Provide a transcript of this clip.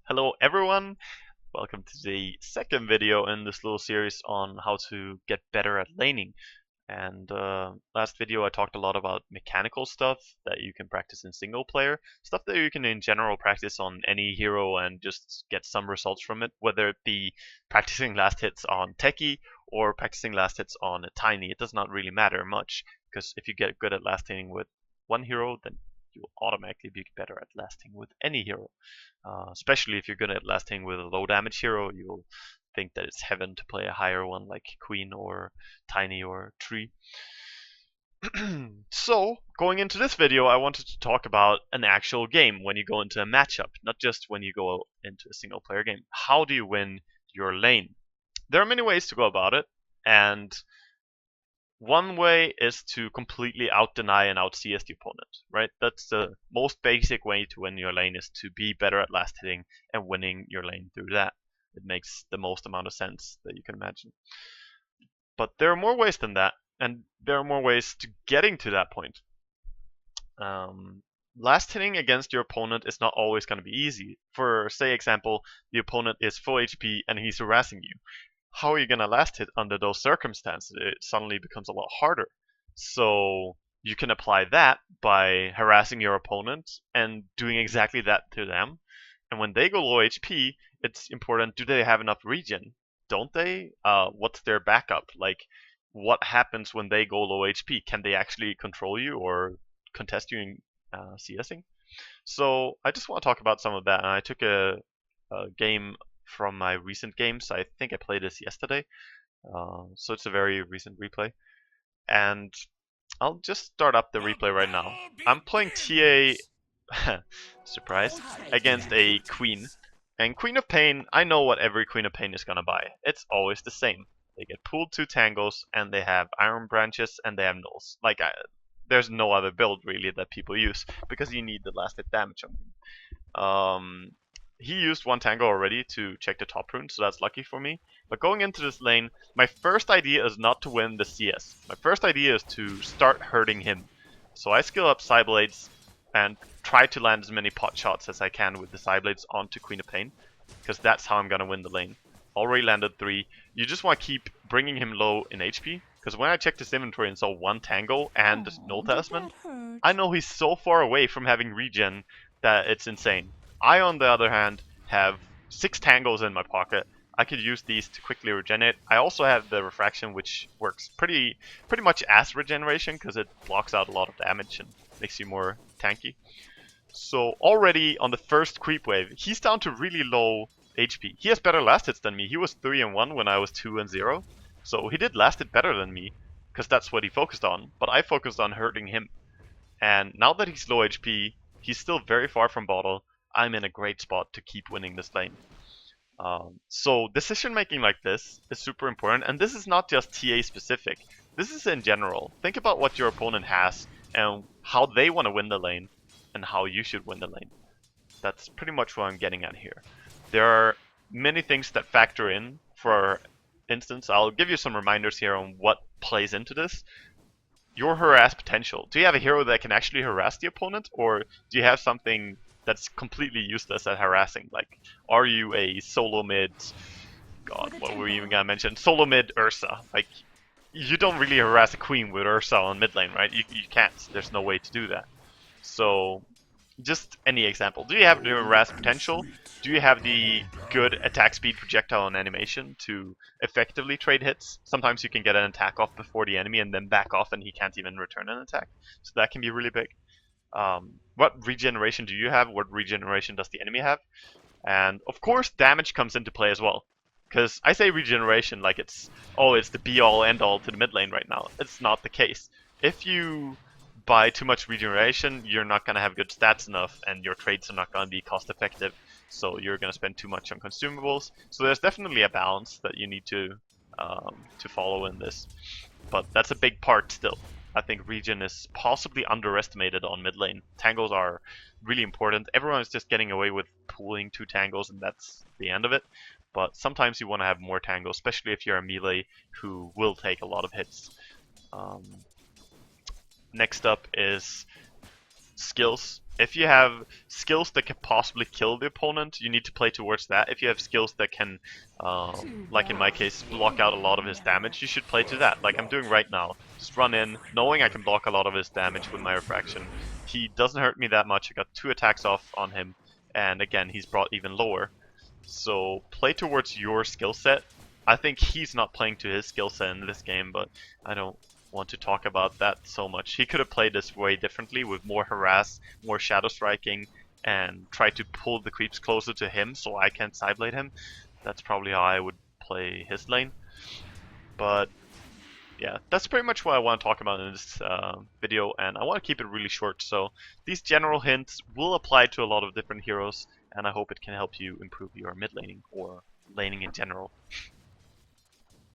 Hello everyone, welcome to the second video in this little series on how to get better at laning. And last video I talked a lot about mechanical stuff that you can practice in single player, stuff that you can in general practice on any hero and just get some results from it, whether it be practicing last hits on Techie or practicing last hits on a Tiny. It does not really matter much, because if you get good at last hitting with one hero, then you'll automatically be better at lasting with any hero. Especially if you're good at lasting with a low damage hero, you'll think that it's heaven to play a higher one like Queen or Tiny or Tree. So, going into this video, I wanted to talk about an actual game when you go into a matchup, not just when you go into a single player game. How do you win your lane? There are many ways to go about it, and one way is to completely out-deny and out-CS the opponent, right? That's the most basic way to win your lane, is to be better at last hitting and winning your lane through that. It makes the most amount of sense that you can imagine. But there are more ways than that, and there are more ways to getting to that point. Last hitting against your opponent is not always going to be easy. For, say, example, the opponent is full HP and he's harassing you. How are you going to last hit under those circumstances? It suddenly becomes a lot harder. So you can apply that by harassing your opponent and doing exactly that to them. And when they go low HP, it's important, do they have enough regen? Don't they? What's their backup? Like, what happens when they go low HP? Can they actually control you or contest you in CSing? So I just want to talk about some of that. And I took a game from my recent games. I think I played this yesterday. So it's a very recent replay. And I'll just start up the replay right now. I'm playing TA, surprise, against a Queen. And Queen of Pain, I know what every Queen of Pain is gonna buy. It's always the same. They get pooled 2 tangos, and they have Iron Branches, and they have Nulls. Like, there's no other build really that people use, because you need the last hit damage on them. He used 1 tango already to check the top rune, so that's lucky for me. But going into this lane, my first idea is not to win the CS. My first idea is to start hurting him. So I skill up Psyblades and try to land as many pot shots as I can with the Psyblades onto Queen of Pain, because that's how I'm gonna win the lane. Already landed 3. You just want to keep bringing him low in HP, because when I checked his inventory and saw 1 tango and the Null Talisman, I know he's so far away from having regen that it's insane. I, on the other hand, have 6 tangos in my pocket. I could use these to quickly regenerate. I also have the refraction, which works pretty much as regeneration, because it blocks out a lot of damage and makes you more tanky. So already on the first creep wave, he's down to really low HP. He has better last hits than me. He was 3 and 1 when I was 2 and 0. So he did last hit better than me, because that's what he focused on. But I focused on hurting him. And now that he's low HP, he's still very far from bottle. I'm in a great spot to keep winning this lane. So decision making like this is super important, and this is not just TA specific. This is in general. Think about what your opponent has and how they want to win the lane and how you should win the lane. That's pretty much what I'm getting at here. There are many things that factor in. For instance, I'll give you some reminders here on what plays into this. Your harass potential. Do you have a hero that can actually harass the opponent, or do you have something that's completely useless at harassing? Like, are you a solo mid? God, what were we even gonna mention? Solo mid Ursa. Like, you don't really harass a queen with Ursa on mid lane, right? You can't. There's no way to do that. So, just any example. Do you have the harass potential? Do you have the good attack speed, projectile, and animation to effectively trade hits? Sometimes you can get an attack off before the enemy and then back off and he can't even return an attack. So that can be really big. What regeneration do you have? What regeneration does the enemy have? And of course damage comes into play as well. Because I say regeneration like it's the be-all end-all to the mid lane right now. It's not the case. If you buy too much regeneration, you're not going to have good stats enough, and your trades are not going to be cost effective, so you're going to spend too much on consumables. So there's definitely a balance that you need to follow in this, but that's a big part still. I think regen is possibly underestimated on mid lane. Tangos are really important. Everyone is just getting away with pooling 2 tangos and that's the end of it. But sometimes you want to have more tangos, especially if you're a melee who will take a lot of hits. Next up is skills. If you have skills that can possibly kill the opponent, you need to play towards that. If you have skills that can, like in my case, block out a lot of his damage, you should play to that, like I'm doing right now. Just run in, knowing I can block a lot of his damage with my refraction. He doesn't hurt me that much. I got 2 attacks off on him, and again, he's brought even lower. So play towards your skill set. I think he's not playing to his skill set in this game, but I don't want to talk about that so much. He could have played this way differently with more harass, more shadow striking, and try to pull the creeps closer to him so I can't sideblade him. That's probably how I would play his lane. But yeah, that's pretty much what I want to talk about in this video, and I want to keep it really short. So these general hints will apply to a lot of different heroes, and I hope it can help you improve your mid laning or laning in general.